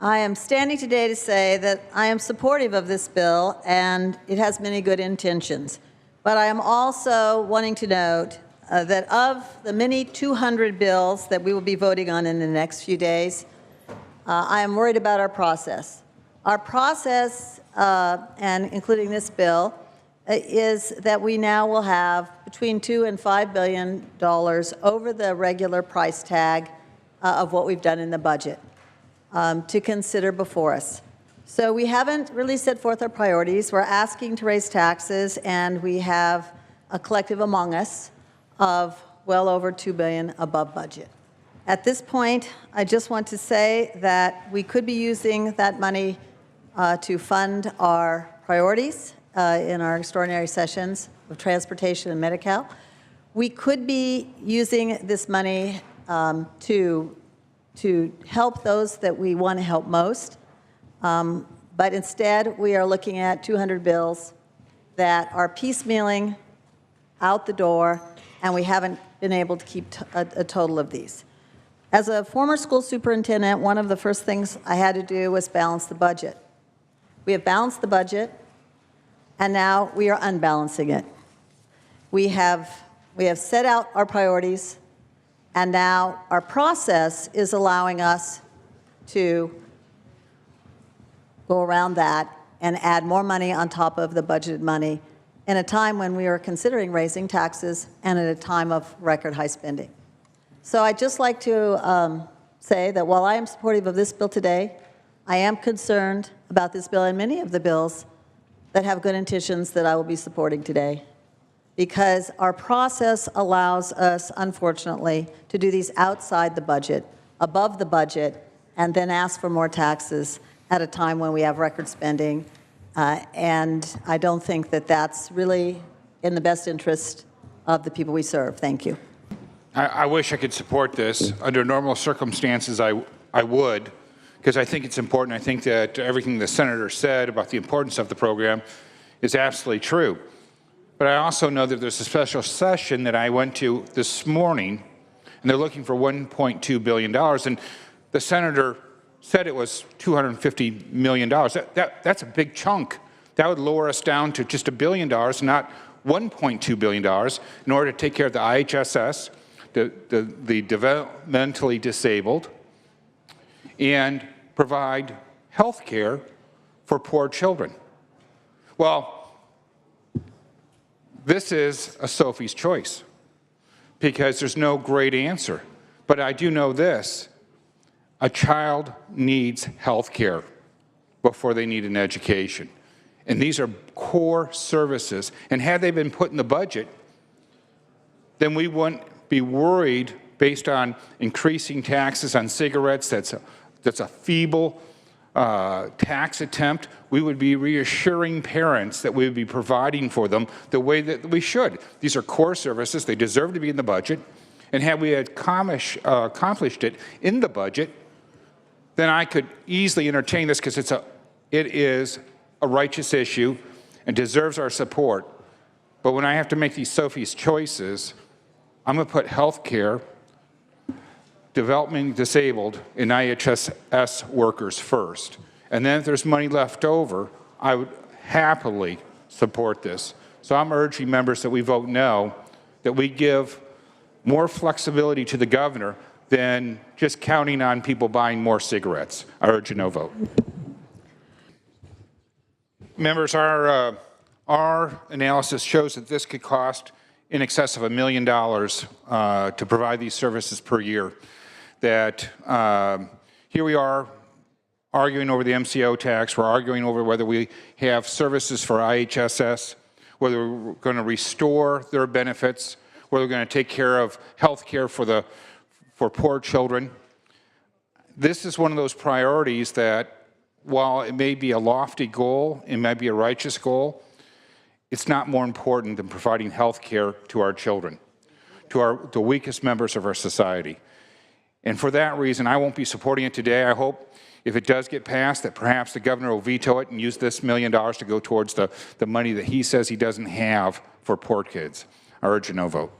I am standing today to say that I am supportive of this bill, and it has many good intentions. But I am also wanting to note that of the many 200 bills that we will be voting on in the next few days, I am worried about our process. Our process, and including this bill, is that we now will have between $2 and $5 billion over the regular price tag of what we've done in the budget to consider before us. So we haven't really set forth our priorities. We're asking to raise taxes, and we have a collective among us of well over $2 billion above budget. At this point, I just want to say that we could be using that money to fund our priorities in our extraordinary sessions of transportation and Medi-Cal. We could be using this money to help those that we want to help most. But instead, we are looking at 200 bills that are piecemealing out the door, and we haven't been able to keep a total of these. As a former school superintendent, one of the first things I had to do was balance the budget. We have balanced the budget, and now we are unbalancing it. We have set out our priorities, and now our process is allowing us to go around that and add more money on top of the budgeted money in a time when we are considering raising taxes and at a time of record high spending. So I'd just like to say that while I am supportive of this bill today, I am concerned about this bill and many of the bills that have good intentions that I will be supporting today, because our process allows us, unfortunately, to do these outside the budget, above the budget, and then ask for more taxes at a time when we have record spending. And I don't think that that's really in the best interest of the people we serve. Thank you. I wish I could support this. Under normal circumstances, I would, because I think it's important. I think that everything the Senator said about the importance of the program is absolutely true. But I also know that there's a special session that I went to this morning, and they're looking for $1.2 billion. And the Senator said it was $250 million. That's a big chunk. That would lower us down to just $1 billion, not $1.2 billion, in order to take care of the IHSS, the developmentally disabled, and provide health care for poor children. Well, this is a Sophie's choice, because there's no great answer. But I do know this: a child needs health care before they need an education. And these are core services. And had they been put in the budget, then we wouldn't be worried based on increasing taxes on cigarettes. That's a feeble tax attempt. We would be reassuring parents that we would be providing for them the way that we should. These are core services. They deserve to be in the budget. And had we accomplished it in the budget, then I could easily entertain this, because it is a righteous issue and deserves our support. But when I have to make these Sophie's choices, I'm going to put health care, developmentally disabled, and IHSS workers first. And then if there's money left over, I would happily support this. So I'm urging members that we vote no, that we give more flexibility to the governor than just counting on people buying more cigarettes. I urge a no vote. Members, our analysis shows that this could cost in excess of $1 million to provide these services per year. That here we are arguing over the MCO tax. We're arguing over whether we have services for IHSS, whether we're going to restore their benefits, whether we're going to take care of health care for poor children. This is one of those priorities that, while it may be a lofty goal, it might be a righteous goal, it's not more important than providing health care to our children, to the weakest members of our society. And for that reason, I won't be supporting it today. I hope if it does get passed that perhaps the governor will veto it and use this $1 million to go towards the money that he says he doesn't have for poor kids. I urge a no vote.